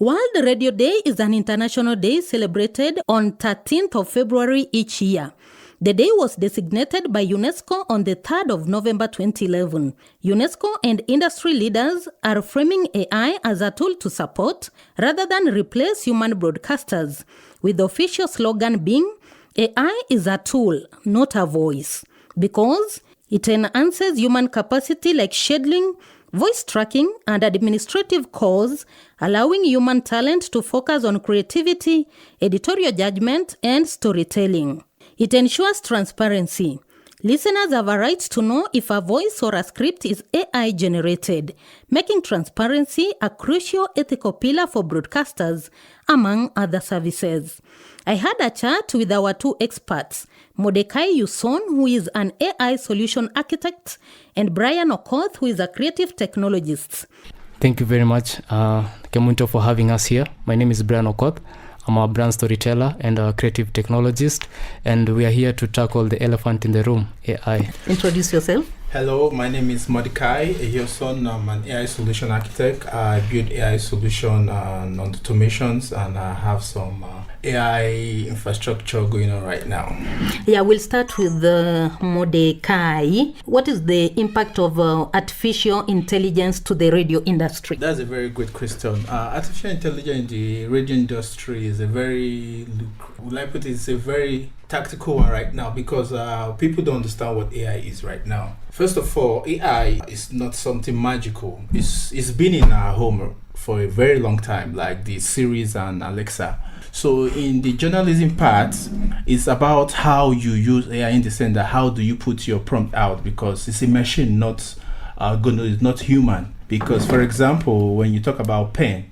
World Radio Day is an international day celebrated on 13th of February each year. The day was designated by UNESCO on the 3rd of November 2011. UNESCO and industry leaders are framing AI as a tool to support rather than replace human broadcasters, with the official slogan being, AI is a tool, not a voice, because it enhances human capacity like scheduling, voice tracking, and administrative calls, allowing human talent to focus on creativity, editorial judgment, and storytelling. It ensures transparency. Listeners have a right to know if a voice or a script is AI generated, making transparency a crucial ethical pillar for broadcasters, among other services. I had a chat with our two experts, Mordecai Ehiosun, who is an AI solution architect, and Brian Okoth, who is a creative technologist. Thank you very much, Kemunto, for having us here. My name is Brian Okoth. I'm a brand storyteller and a creative technologist, and we are here to tackle the elephant in the room, AI. Introduce yourself. Hello, my name is Mordecai Ehiosun. I'm an AI solution architect. I build AI solution on automations, and I have some AI infrastructure going on right now. Yeah, we'll start with Mordecai. What is the impact of artificial intelligence to the radio industry? That's a very good question. Artificial intelligence in the radio industry is a very tactical one right now, because people don't understand what AI is right now. First of all, AI is not something magical. It's been in our home for a very long time, like the Siri and Alexa. So in the journalism part, it's about how you use AI in the sense that how do you put your prompt out, because it's a machine, not human. Because, for example, when you talk about pen,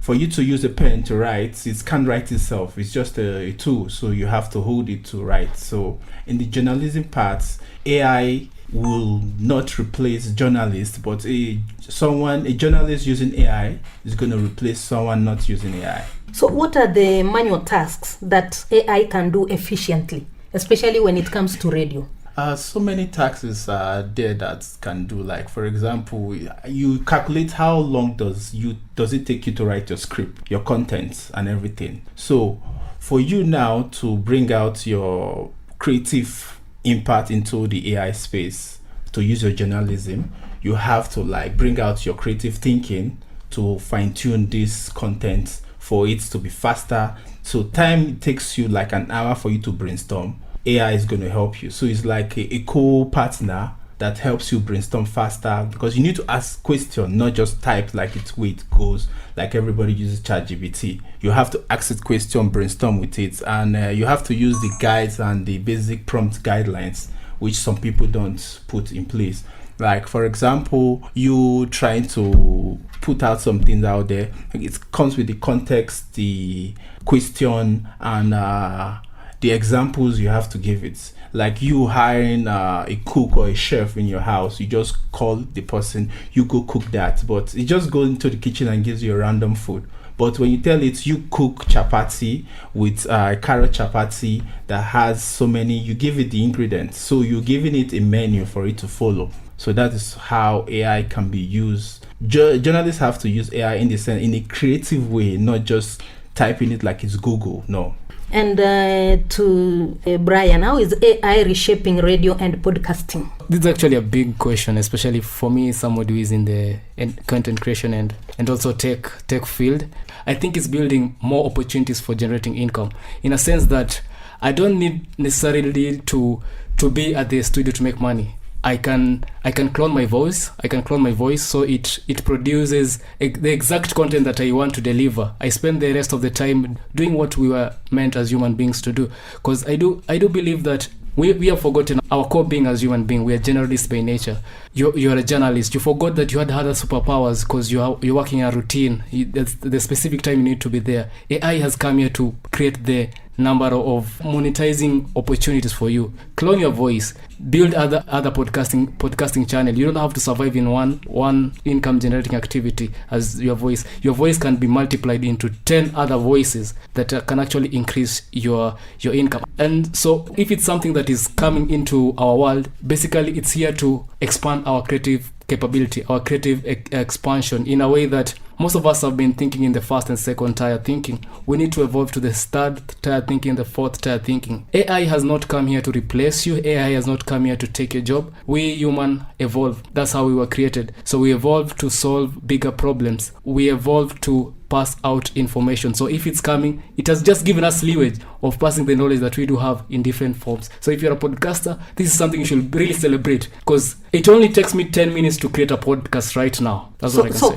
for you to use a pen to write, it can't write itself. It's just a tool, so you have to hold it to write. So in the journalism parts, AI will not replace journalists, but a journalist using AI is going to replace someone not using AI. So what are the manual tasks that AI can do efficiently, especially when it comes to radio? So many tasks are there that can do, like, for example, you calculate how long does it take you to write your script, your contents and everything. So for you now to bring out your creative impact into the AI space, to use your journalism, you have to bring out your creative thinking to fine-tune this content for it to be faster. So time it takes you like an hour for you to brainstorm, AI is going to help you. So it's like a co-partner that helps you brainstorm faster, because you need to ask questions, not just type like it's way it goes, like everybody uses ChatGPT. You have to ask it question, brainstorm with it, and you have to use the guides and the basic prompt guidelines, which some people don't put in place. Like, for example, you trying to put out some things out there, it comes with the context, the question, and the examples you have to give it. Like you hiring a cook or a chef in your house, you just call the person, you go cook that, but it just goes into the kitchen and gives you a random food. But when you tell it you cook chapati with carrot chapati that has so many, you give it the ingredients, so you're giving it a menu for it to follow. So that is how AI can be used. Journalists have to use AI in a creative way, not just typing it like it's Google. No. And to Brian, how is AI reshaping radio and podcasting? This is actually a big question, especially for me, somebody who is in the content creation and also tech field. I think it's building more opportunities for generating income, in a sense that I don't need necessarily to be at the studio to make money. I can clone my voice. So it produces the exact content that I want to deliver. I spend the rest of the time doing what we were meant as human beings to do. Because I do believe that we have forgotten our core being as human beings. We are generalists by nature. You're a journalist. You forgot that you had other superpowers because you're working a routine. That's the specific time you need to be there. AI has come here to create the number of monetizing opportunities for you. Clone your voice, build other podcasting channel. You don't have to survive in one income generating activity as your voice. Your voice can be multiplied into 10 other voices that can actually increase your income. And so if it's something that is coming into our world, basically it's here to expand our creative capability, our creative expansion, in a way that most of us have been thinking in the first and second tier thinking. We need to evolve to the third tier thinking, the fourth tier thinking. AI has not come here to replace you. AI has not come here to take your job. We human evolve. That's how we were created. So we evolve to solve bigger problems. We evolve to pass out information. So if it's coming, it has just given us leeway of passing the knowledge that we do have in different forms. So if you're a podcaster, this is something you should really celebrate, because it only takes me 10 minutes to create a podcast right now. That's what I can say. So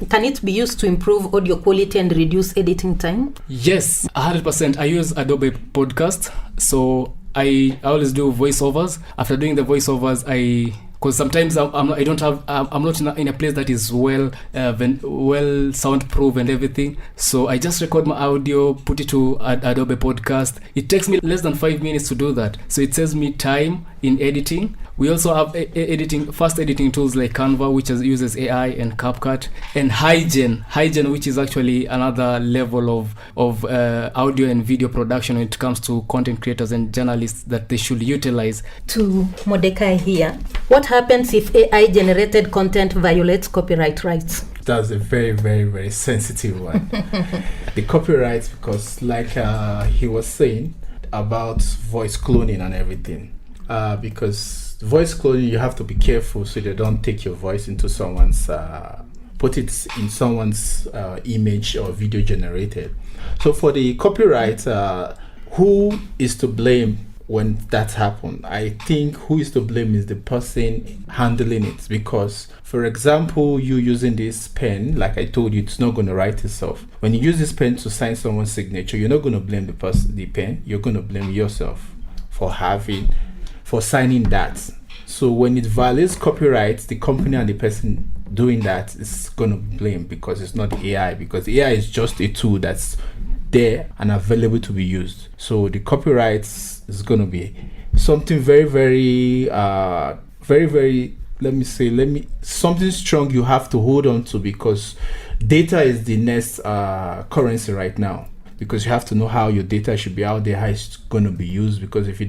can it be used to improve audio quality and reduce editing time? Yes, 100%. I use Adobe Podcast. So I always do voiceovers. After doing the voiceovers, because sometimes I'm not in a place that is well soundproof and everything. So I just record my audio, put it to Adobe Podcast. It takes me less than 5 minutes to do that. So it saves me time in editing. We also have fast editing tools like Canva, which uses AI, and CapCut, and 𝘁cie, which is actually another level of audio and video production when it comes to content creators and journalists that they should utilize. To Mordecai here, what happens if AI generated content violates copyright rights? That's a very, very, very sensitive one. The copyright, because like he was saying about voice cloning and everything, because voice cloning, you have to be careful so they don't take your voice into someone's put it in someone's image or video generated. So for the copyright, who is to blame when that happened? I think who is to blame is the person handling it, because for example, you using this pen, like I told you, it's not going to write itself. When you use this pen to sign someone's signature, you're not going to blame the pen, you're going to blame yourself for signing that. So when it violates copyright, the company and the person doing that is going to blame, because it's not AI, because AI is just a tool that's there and available to be used. So the copyright is going to be something very, very, very, very, something strong you have to hold on to, because data is the next currency right now. Because you have to know how your data should be out there, how it's going to be used. Because if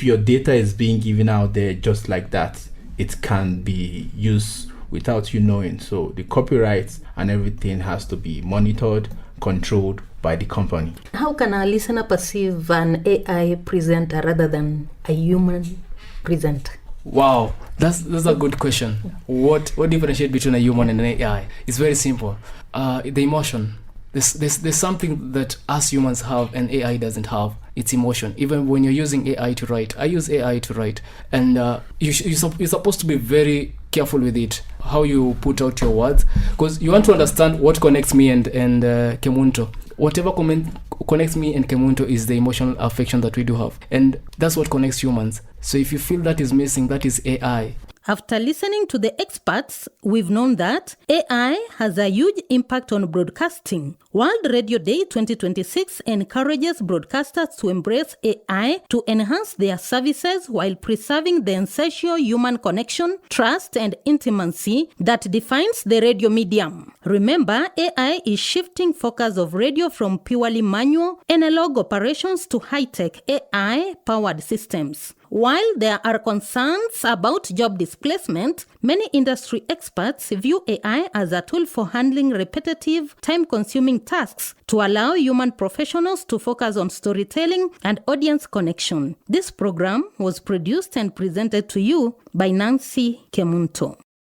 your data is being given out there just like that, it can be used without you knowing. So the copyrights and everything has to be monitored, controlled by the company. How can a listener perceive an AI presenter rather than a human presenter? Wow, that's a good question. What differentiates between a human and an AI? It's very simple. The emotion. There's something that us humans have and AI doesn't have. It's emotion. Even when you're using AI to write, I use AI to write, and you're supposed to be very careful with it, how you put out your words, because you want to understand what connects me and Kemunto. Whatever connects me and Kemunto is the emotional affection that we do have, and that's what connects humans. So if you feel that is missing, that is AI. After listening to the experts, we've known that AI has a huge impact on broadcasting. World Radio Day 2026 encourages broadcasters to embrace AI to enhance their services while preserving the essential human connection, trust, and intimacy that defines the radio medium. Remember, AI is shifting focus of radio from purely manual, analog operations to high-tech AI-powered systems. While there are concerns about job displacement, many industry experts view AI as a tool for handling repetitive, time-consuming tasks to allow human professionals to focus on storytelling and audience connection. This program was produced and presented to you by 𝘃cie Kemunto.